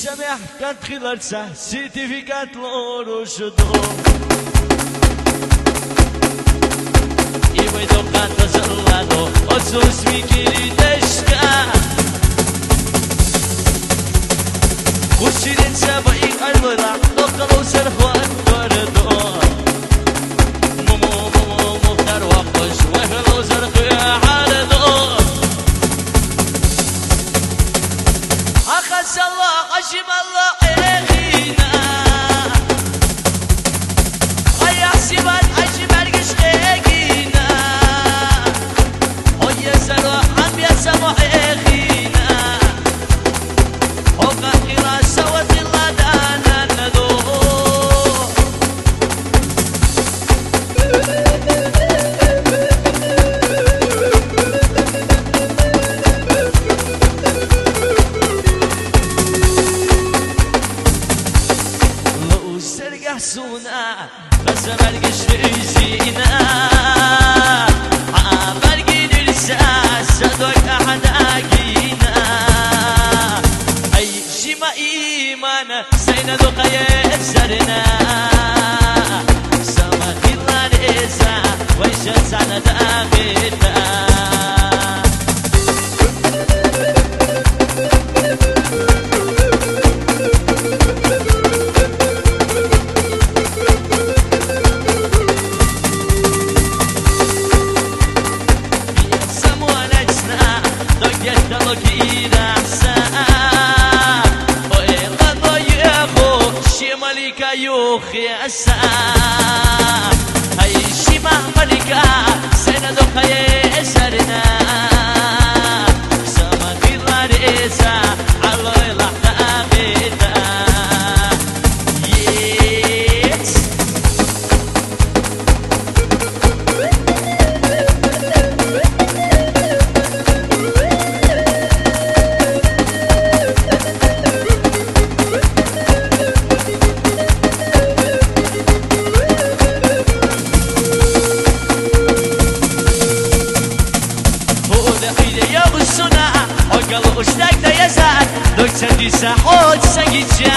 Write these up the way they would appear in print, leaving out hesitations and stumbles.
سمح كانت خلال ساعة سيرتيفيكات لورو شدو يبدو قد تزلدو أسوس ميكيري دشكا وشيرين سابقين أرورا نقلو سرخوان وردو مومو مختار وقش وهلو زرقيا عاردو أخس الله قشم الله إلينا أي حسبان أجبر قشقينا هو يسر وحم يسمع إخينا وقا إراسة وطلع دانا ندو سونا بس برقش ريزينا برقي نرساس صدق أحد أجينا أي شما إيمان سينا دقايا سرنا سما خلا نسا ويشت على داغتا ملكة يوخي أسا هاي شما ملكة سنة خيه سرنا سما في الرئيسة على لحظة بيتا ييت قالوا اشتاق دا يزعل دكتور دي ساحوت سنجيجا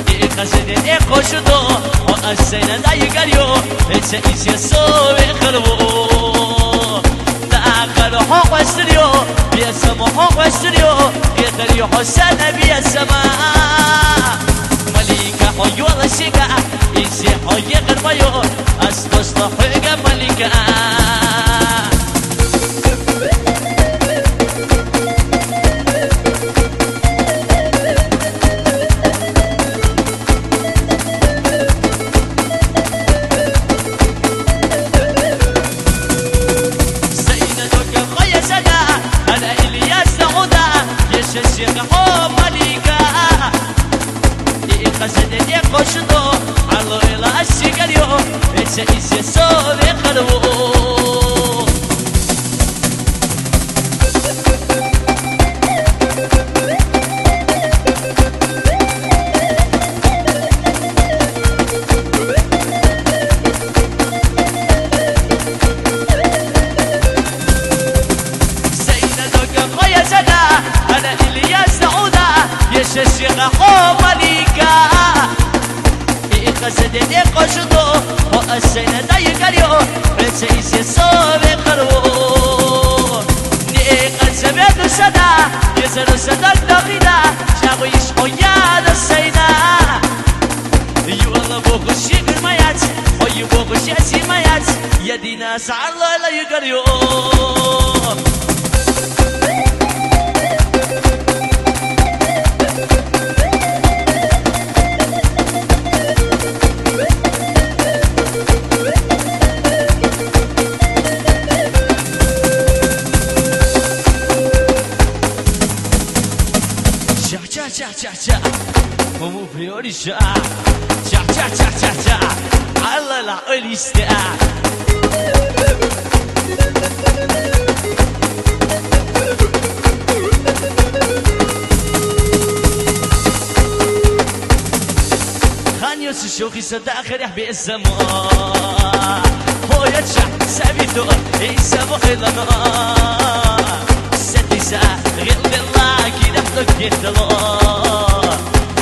يقصد يقشدو وأسينا دا يقريو إنسا إيسي صوبي خربو دا آخر حق واستريو بيسمو حق واستريو يتريو حسن بيسما مليكا حيو الله شيكا إيسي حي غربيو أسبسط حيقا مليكا الشيخ حو مليكا يقصد يقشدو علو إلى الشيقريو إيسا إيسا صوبي خلو الشيخ حو مليكا يقصد يقشدو وأسينا دا يقريو إنسا إيسي صوبي خلو نيقل سبيت سدا يزر صدق دقيدا شاقو يشقو ياد السينا يوالله بوخش يقر ميات وي بوخش يسي ميات يدينا سعر الله لا يقريو cha como priorizar cha alla la olista خانيوس الشوخي صداخر يحبي السماء هو يتشع سابيتو يسابو خلنا ستي ساعة غير الله كده حدك يختلو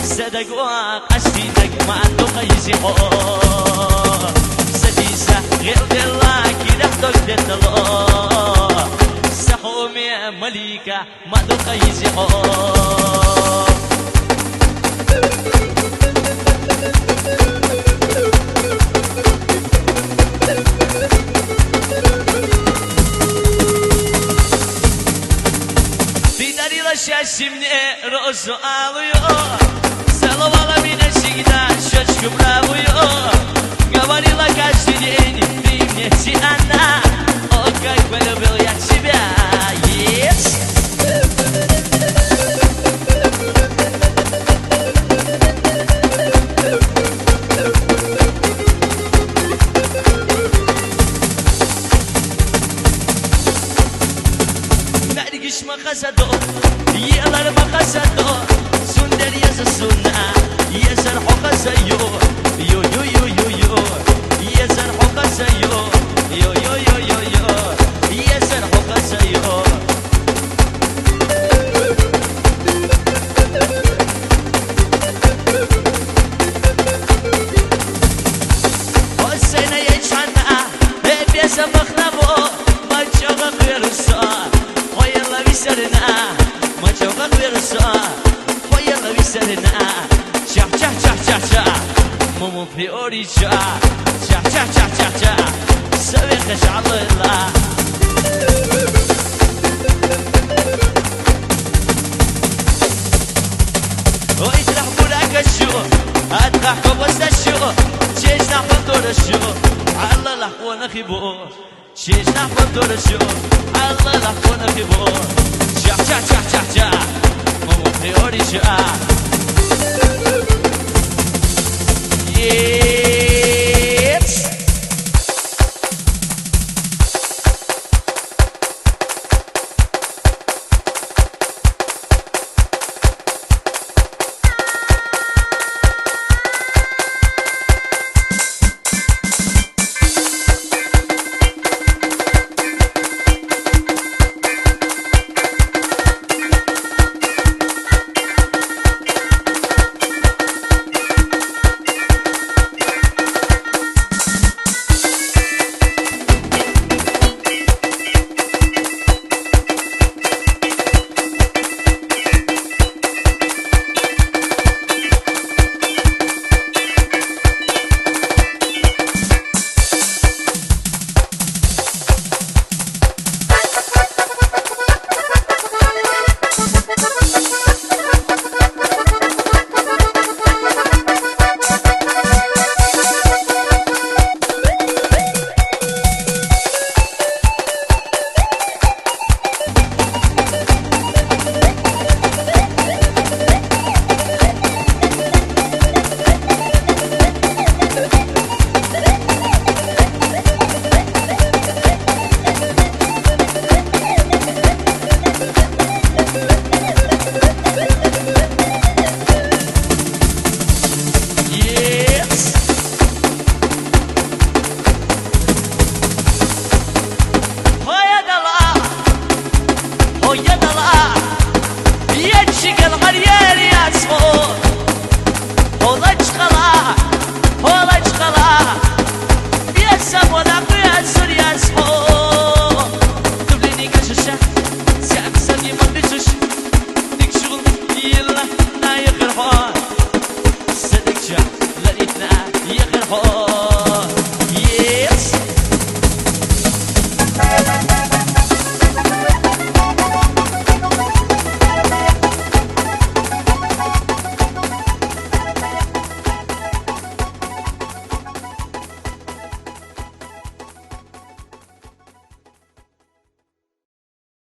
صدق وقشتك ما عنده قيسي حور سديسة غير دلا كده حدك دلا سحومي مليكة ما عنده قيسي حور Şimdi rozu alıyor Salavala bine şigda şaşkı bravıyor Gavarila kaçtı deni Dimneci anna O kak böyle bil jak себя Yes Mergiş makasado Yıllar makasado Sünder yazısına Yezer hokasayo Yo yo yo yo yo Yezer hokasayo Yo yo yo yo yo Yezer hokasayo O sene yeçana Hep yasa baknabo Maçoğa kıyarısa O yılla visarına Maçoğa kıyarısa O yılla visarına Çah çah çah çah çah Mumu priori çah Çah çah çah çah çah Sevi kışalıyla O itrah burak şu Atrah kobasta şu Çeşnah bandora şu Allah lah kona khibo Çeşnah bandora şu Allah lah kona khibo Çah çah çah çah çah Mumu priori çah Yes يخرحون